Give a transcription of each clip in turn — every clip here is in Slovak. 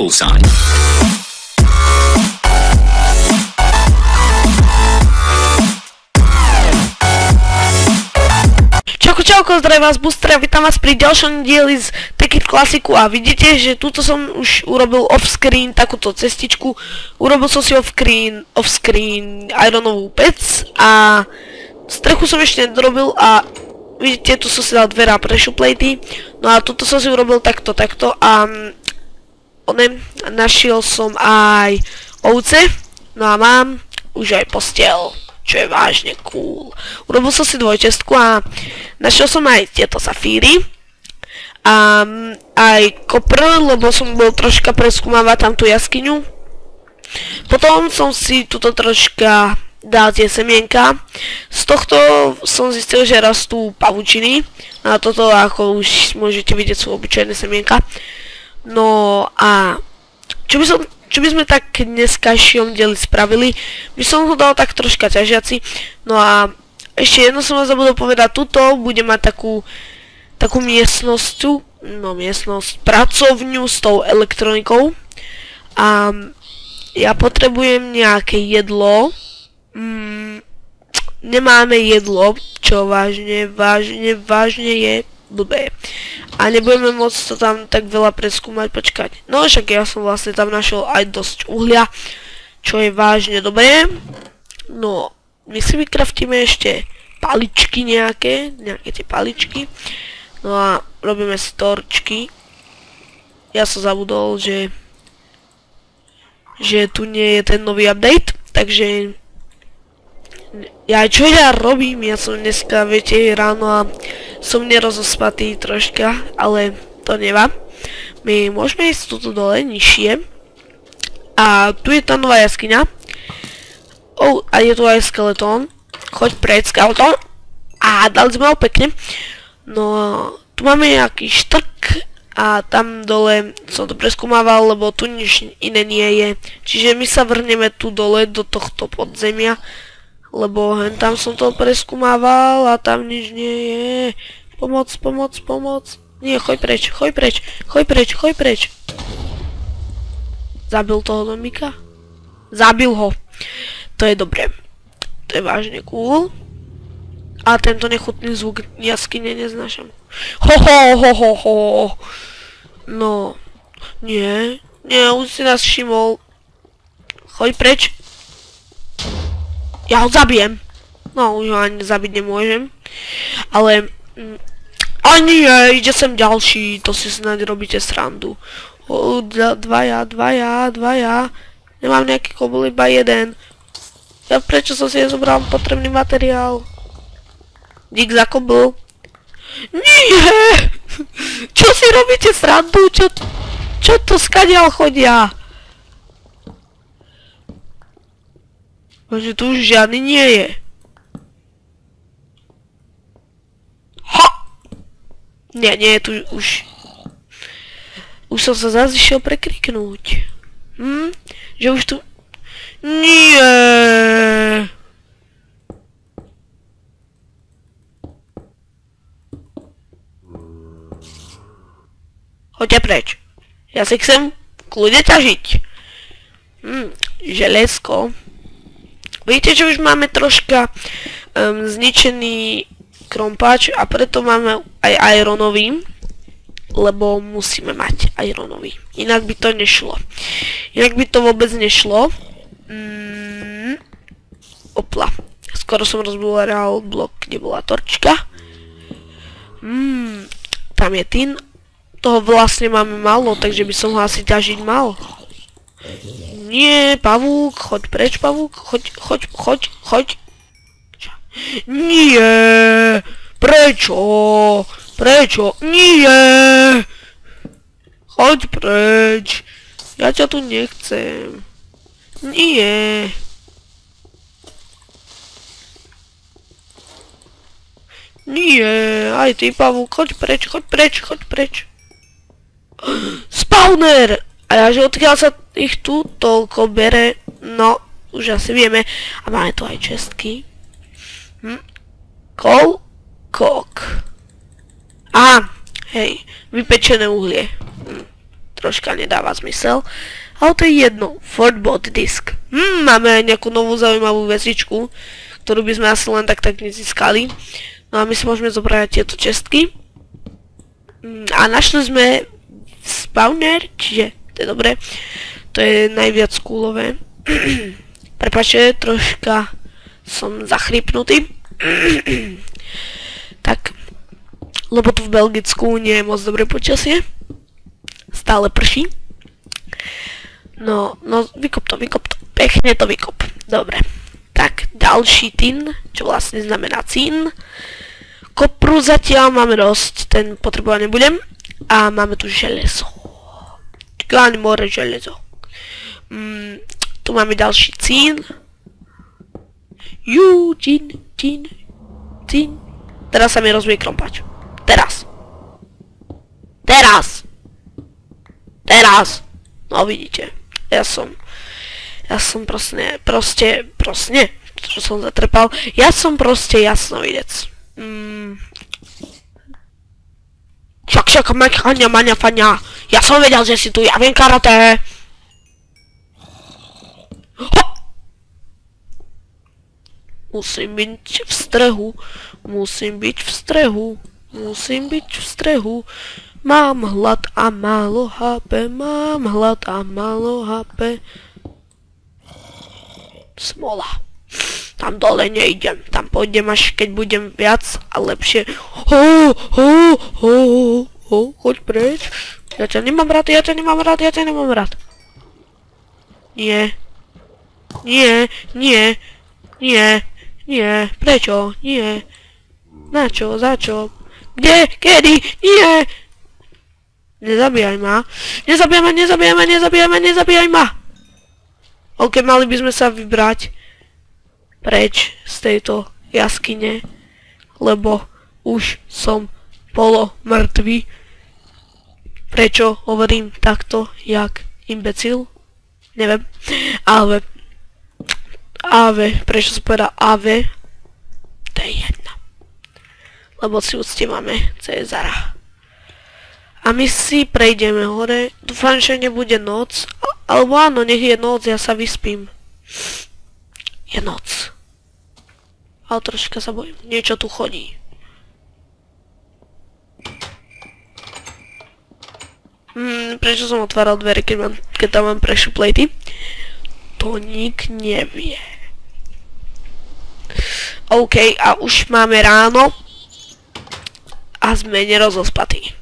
equal sign. Čauko, zdravím vás Booster a vítam vás pri ďalšom dieli z Take It klasiku a vidíte, že túto som už urobil off-screen takúto cestičku. Urobil som si off-screen ironovú pec a strechu som ešte nedorobil a vidíte, tu som si dal dvera pre šuplejty. No a túto som si urobil takto a našiel som aj ovce, no a mám už aj posteľ, čo je vážne cool. Urobil som si dvojčestku a našiel som aj tieto safíry a aj kopr, lebo som bol troška preskúmavať tam tú jaskyňu. Potom som si tuto troška dal tie semienka. Z tohto som zistil, že rastú pavučiny a toto, ako už môžete vidieť, sú obyčajné semienka. No a čo by sme tak dneskajšom dieli spravili, by som ho dal tak troška ťažiaci. No a ešte jedno som vám zabudol povedať, tuto bude mať takú miestnosť, pracovňu s tou elektronikou. A ja potrebujem nejaké jedlo. Nemáme jedlo, čo vážne je blbé. A nebudeme môcť to tam tak veľa preskúmať, počkať. No však ja som vlastne tam našiel aj dosť uhlia, čo je vážne dobré. No, my si vykraftíme ešte paličky nejaké tie paličky. No a robíme si torčky. Ja som zabudol, že tu nie je ten nový update, takže čo ja robím, ja som dneska, viete, ráno a som nerozospatý troška, ale to nevá. My môžeme ísť tuto dole, nižšie. A tu je tá nová jaskyňa. A je tu aj skeletón. Choď preč, skeletón. A dali sme ho pekne. No, tu máme nejaký štrk. A tam dole som to preskúmával, lebo tu nič iné nie je. Čiže my sa vrhneme tu dole do tohto podzemia. Lebo tam som to preskúmával a tam nič nie je. Pomoc. Nie, choď preč. Zabil toho zombíka? Zabil ho. To je dobré. To je vážne cool. A tento nechutný zvuk jaskyne neznášam. Ho. No. Nie, už si nás všimol. Choď preč. Ja ho zabijem. No, už ho ani zabiť nemôžem. Ale... A nie, ide sem ďalší. To si snáď robíte srandu. Dvaja. Nemám nejaký kobol, iba jeden. Ja prečo som si nezobral potrebný materiál? Dík za kobol. Nie! Čo si robíte srandu? Čo to skadiaľ chodia? Bože, tu už žiadny nie je. Ha! Nie je tu už. Už som sa zase išiel prekriknúť. Že už tu... Nie! Choďte preč. Ja si chcem kľudne ťažiť. Železko. Vidíte, že už máme troška zničený krompáč a preto máme aj ironový, lebo musíme mať ironový. Inak by to nešlo. Inak by to vôbec nešlo. Opla. Skoro som rozbúral blok, kde bola torčka. Tam je tin. Toho vlastne máme málo, takže by som ho asi ťažiť mal. Nie, pavúk, choď preč, pavúk, choď. Nie, prečo, nie, choď preč, ja ťa tu nechcem, nie. Nie, aj ty, pavúk, choď preč. Spawner! A ja, že odkiaľ sa ich tu toľko bere, no, už asi vieme. A máme tu aj čestky. Kok. Aha, hej, vypečené uhlie. troška nedáva zmysel. Ale to je jedno. Fortbot disk. Máme aj nejakú novú zaujímavú vecičku, ktorú by sme asi len tak nezískali. No a my si môžeme zobrať tieto čestky. A našli sme spawner, čiže to je dobré. To je najviac coolové. Prepáčte, troška som zachrypnutý. Tak, lebo tu v Belgicku nie je moc dobré počasie. Stále prší. No, vykop to. Pekne to vykop. Dobre. Tak, ďalší tin, čo vlastne znamená cín. Kopru zatiaľ máme dosť, ten potrebovať nebudem. A máme tu železo. Ani more železo. Tu máme ďalší cín. Cín. Teraz sa mi rozbije krompač. Teraz. No vidíte. Ja som proste, čo som zatrpal. Ja som proste jasnovidec. Šak, maňa, faňa. Ja som vedel, že si tu, ja viem karate. Musím byť v strehu. Mám hlad a málo HP. Smola. Tam dole nejdem. Tam pôjdem až keď budem viac a lepšie. Choď preč. Ja ťa nemám rád. Nie. Prečo? Nie. Načo? Začo? Kde? Kedy? Nie. Nezabíjaj ma. Nezabíjaj ma. OK, mali by sme sa vybrať preč z tejto jaskyne, lebo už som polomrtvý. Prečo hovorím takto, jak imbecil? Neviem. Ave, prečo som povedal Ave? To je jedno. Lebo si uctievame Cezara. A my si prejdeme hore. Dúfam, že nebude noc. Alebo áno, nech je noc, ja sa vyspím. Je noc. Ale troška sa bojím. Niečo tu chodí. Prečo som otváral dvere, keď tam mám pressure platey? To nik nevie. OK, a už máme ráno. A sme nerozospatí.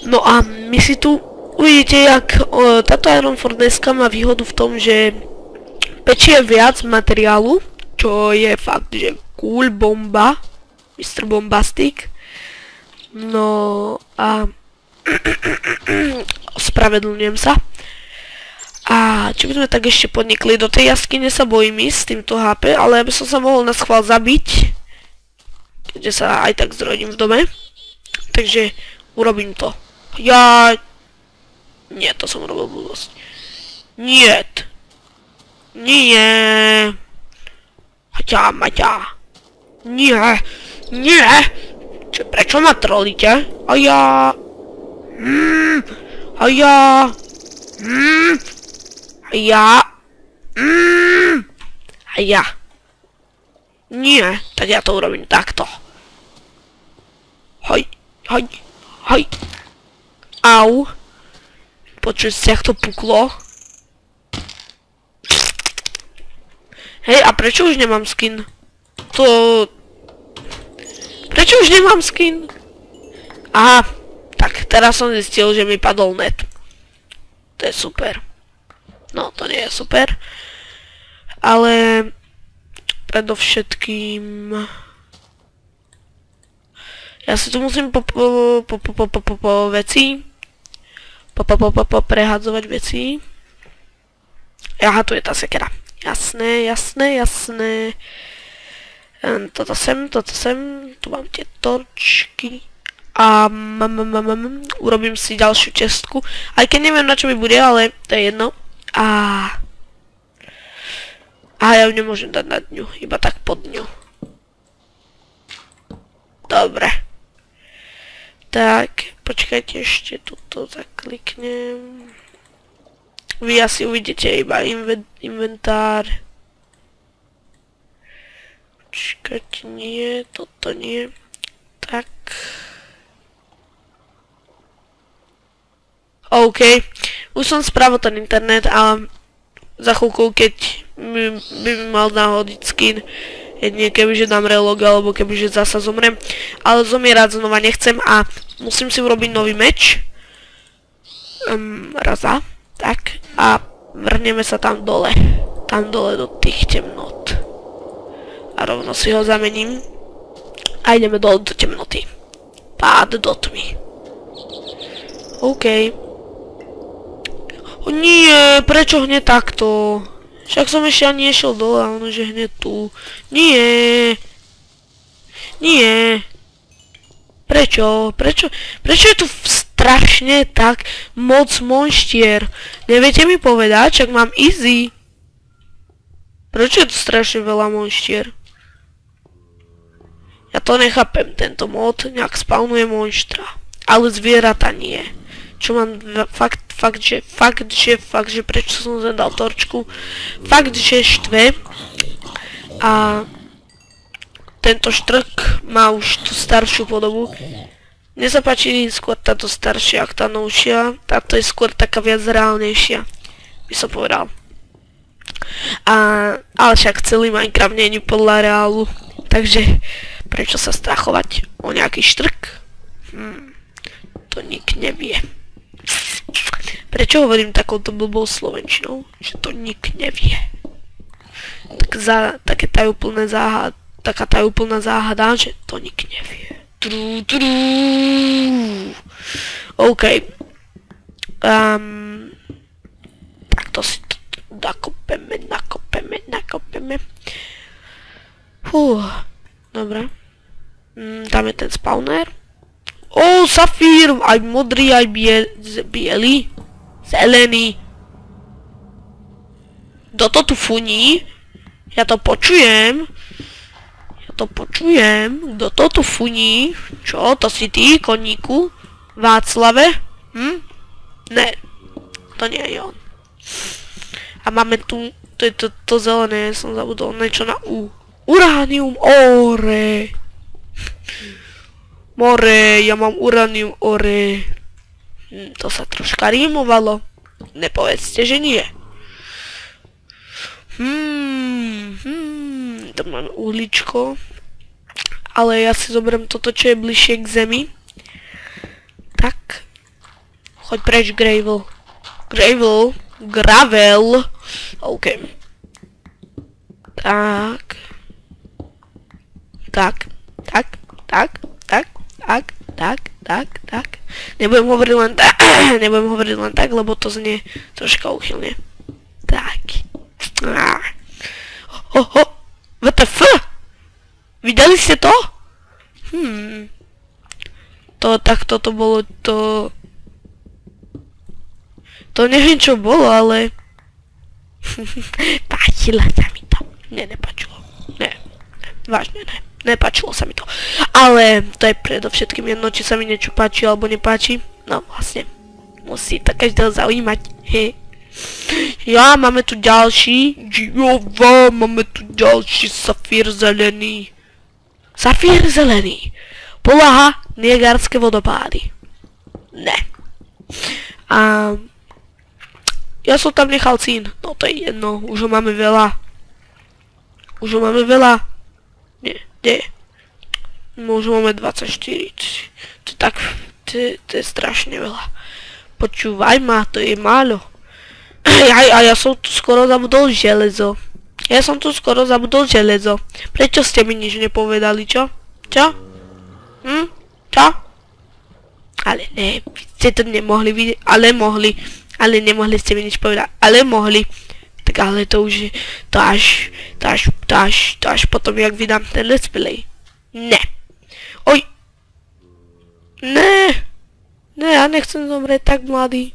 No a my si tu uvidíte, jak táto Ironforge deska má výhodu v tom, že pečie viac materiálu, čo je fakt, že cool bomba. Mr. Bombastic. No a ospravedlňujem sa. A čo by sme tak ešte podnikli? Do tej jaskyne sa bojím ísť s týmto HP, ale aby som sa mohol na schvál zabiť, keďže sa aj tak zrodím v dome. Takže urobím to. Nie, to som urobil blbosť. Niet. Nie. Maťa. Nie. Prečo ma trolíte? A ja. Nie, tak ja to urobím takto. Hoj. Au. Počuť ste, jak to puklo. Hej, a prečo už nemám skin? Prečo už nemám skin? Aha, tak teraz som zistil, že mi padol net. To je super. No, to nie je super. Ale predovšetkým ja si tu musím prehadzovať veci. Aha, tu je tá sekera. Jasné. Toto sem, tu mám tie torčky. A urobím si ďalšiu čestku. Aj keď neviem, na čo mi bude, ale to je jedno. A ja ju nemôžem dať na dňu, iba tak pod dňu. Dobre. Tak, počkajte, ešte tuto zakliknem. Vy asi uvidíte iba inventár. Počkajte, nie, toto nie. Tak. OK. Už som spravil ten internet a za chvíľku, keď by mi mal nahodiť skin, jedine kebyže dám relog, alebo kebyže zasa zomrem. Ale zomierať znova nechcem a musím si urobiť nový meč. Raza. Tak. A vrhneme sa tam dole. Tam dole do tých temnot. A rovno si ho zamením. A ideme dole do temnoty. Pád do tmy. OK. O nie, prečo hneď takto? Však som ešte ani nešiel dole, a ono že hneď tu. Nie. Nie. Prečo? Prečo je tu strašne tak moc monštier? Neviete mi povedať, však mám easy. Prečo je tu strašne veľa monštier? Ja to nechápem, tento mod nejak spawnuje monštra. Ale zvieratá nie. Čo mám fakt, že prečo som zadal torčku. Fakt, že štve. A tento štrk má už tú staršiu podobu. Mne sa páči skôr táto staršia, ako tá novšia. Táto je skôr taká viac reálnejšia, by som povedal. Ale však celý Minecraft nie je podľa reálu. Takže prečo sa strachovať o nejaký štrk? To nik nevie. Prečo hovorím takouto blbou slovenčinou? Že to nik nevie. Taká tajúplná záhada, že to nik nevie. OK. Tak to si nakopeme. Dobre. Tam je ten spawner. Safír, aj modrý, aj bielý. Zelený. Kto to tu funí? Ja to počujem. Kto to tu funí? Čo? To si ty, koníku? Václave? Ne. To nie je on. A máme tu... To je to zelené, som zabudol niečo na U. Uránium ore. More, ja mám uranium ore. To sa troška rímovalo. Nepovedzte, že nie. To máme uhličko. Ale ja si zoberiem toto, čo je bližšie k zemi. Tak. Choď preč, Gravel. Gravel. OK. Tak. Nebudem hovoriť len tak, lebo to znie troška úchylne. Tak. WTF? Videli ste to? Takto to bolo, to neviem čo bolo, ale páčilo sa mi to. Nepáčilo. Vážne ne. Nepáčilo sa mi to. Ale to je predovšetkým jedno, či sa mi niečo páči alebo nepáči. No vlastne. Musí to každého zaujímať. Máme tu ďalší. Máme tu ďalší safír zelený. Safír zelený. Polaha Niagarské vodopády. Ne. Ja som tam nechal cín. No to je jedno. Už ho máme veľa. Nie, kde je? Už máme 24. To je strašne veľa. Počúvaj ma, to je málo. A ja som tu skoro zabudol železo. Prečo ste mi nič nepovedali, čo? Čo? Čo? Ale ne, ste to nemohli vidieť, ale mohli. Ale nemohli ste mi nič povedať, ale mohli. Tak ale to už je, to až potom, jak vydám ten let's play. Ne. Oj. Ne, ja nechcem zomrieť tak mladý.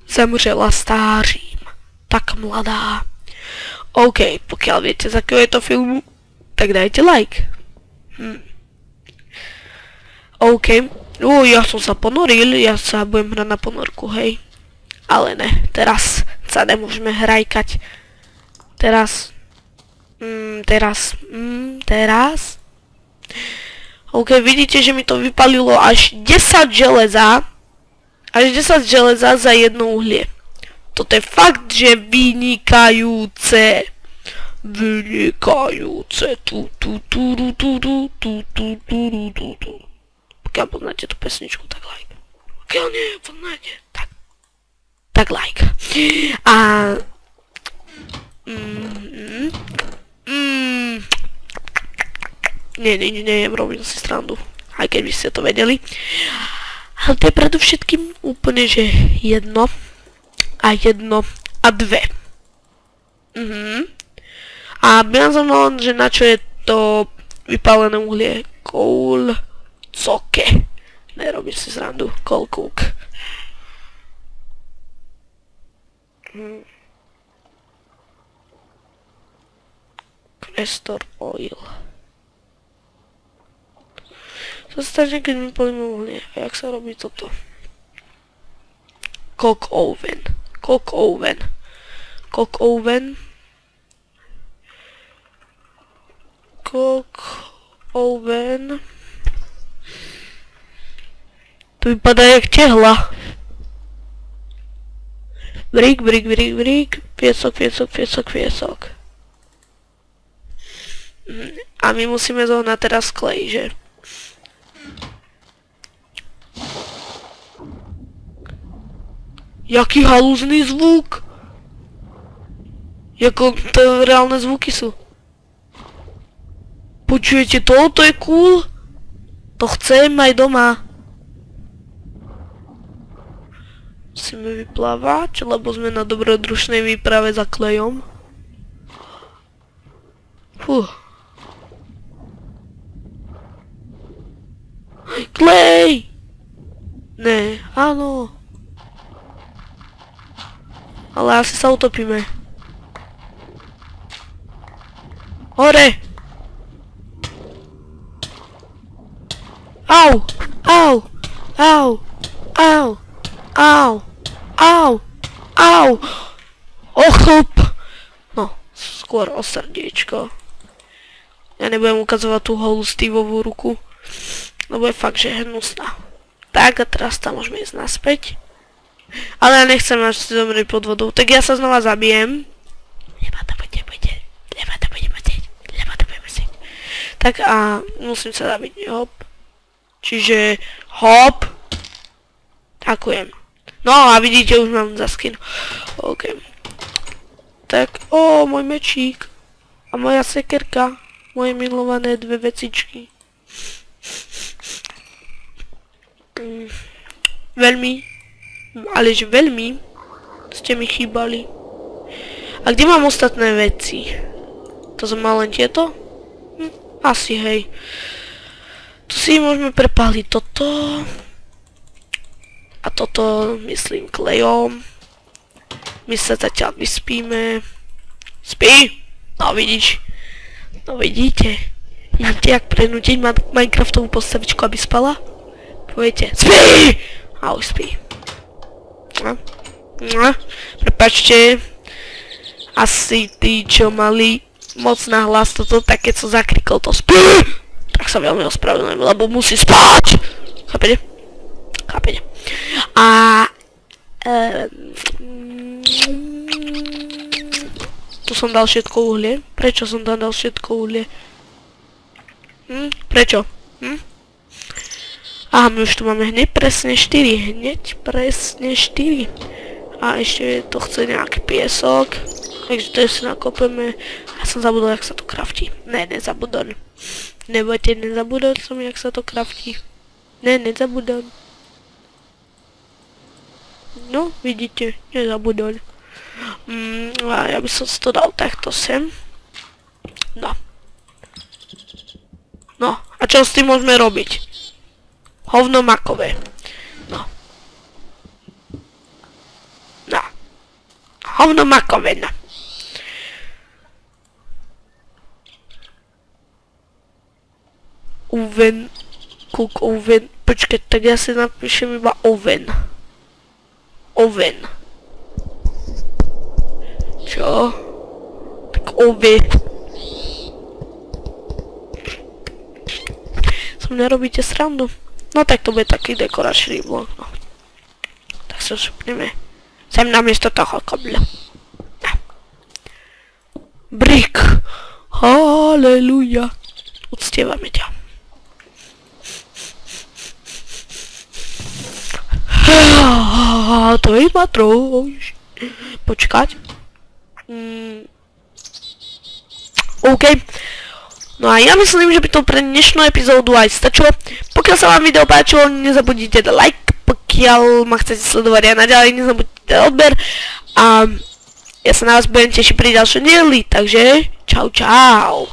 Zemřela stářím. Tak mladá. OK, pokiaľ viete, z akého je to filmu, tak dajte like. OK. Ja som sa ponoril, ja sa budem hrať na ponorku, hej. Ale ne, teraz sa nemôžeme hrajkať. Teraz. OK, vidíte, že mi to vypalilo až 10 železa. Až 10 železa za jedno uhlie. Toto je fakt, že vynikajúce. Pokiaľ poznáte tú pesničku, tak like. Pokiaľ nie, poznáte, tak like. A... Nie, robím si srandu. Aj keď by ste to vedeli. Ale to je predovšetkým úplne, že jedno a dve. A by nás znamenalo, že na čo je to vypálené uhlie? Coal coke. Nerobím si srandu. Coal cook. Castor oil. To sa stane, keď mi políme uhlie. A jak sa robí toto? Coke oven. To vypadá jak tehla. Brick. Piesok. A my musíme zohnať teraz klej, že? Jaký halúzny zvuk! Jako to reálne zvuky sú. Počujete to? To je cool. To chcem aj doma. Musíme vyplávať, lebo sme na dobrodružnej výprave za klejom. Klej! Ne, áno. Ale asi sa utopíme. Hore! Au! Ochop! No, skôr o srdiečko. Ja nebudem ukazovať tú holú Steveovú ruku, lebo je fakt, že je hnusná. Tak a teraz tam môžeme ísť naspäť. Ale ja nechcem až si zomrieť pod vodou, tak ja sa znova zabijem. Lebo to bude musieť. Tak a musím sa zabiť, hop. Čiže hop. Ďakujem. No a vidíte, už mám za skin. OK. Tak, môj mečík. A moja sekerka. Moje milované dve vecičky. Veľmi, ale že veľmi ste mi chýbali. A kde mám ostatné veci? To som mal len tieto? Asi, hej. Tu si môžeme prepáliť toto. A toto, myslím, klejom. My sa zatiaľ vyspíme. Spí? No vidíš. No vidíte. Vidíte, jak prenútiť Minecraftovú postavičku, aby spala? Poviete, spí! A už spí. Prepáčte. Asi tí, čo mali moc na hlas toto, tak keď som zakrikol to spí, tak sa veľmi ospravedlňujem, lebo musí spať. Chápete? A... tu som dal všetko uhlie. Prečo som tam dal všetko uhlie? Prečo? Aha, my už tu máme hneď presne 4. A ešte to chce nejaký piesok. Takže to si nakopeme. Ja som zabudol, jak sa to kraftí. Ne, nezabudol. Nebojte, nezabudol som, jak sa to kraftí. Ne, nezabudol. No, vidíte, nezabudol. A ja by som si to dal takto sem. No. No, a čo s tým môžeme robiť? Hovno makové. No. Hovno makové, no. Oven. Cook oven. Počkej, tak ja si napíšem iba oven. Oven. Čo? Tak oven. So mňa robíte srandu? No tak to bude taký dekoračný blok. No. Tak sa šupneme. Sem namiesto toho kabla. Brick. Haleluja. Uctievame ťa. To je iba troš. Počkať. OK. No a ja myslím, že by to pre dnešnú epizódu aj stačilo. Pokiaľ sa vám video páčilo, nezabudnite dať like. Pokiaľ ma chcete sledovať aj naďalej, nezabudnite odber. A ja sa na vás budem tešiť pri ďalšom dieli. Takže čau čau.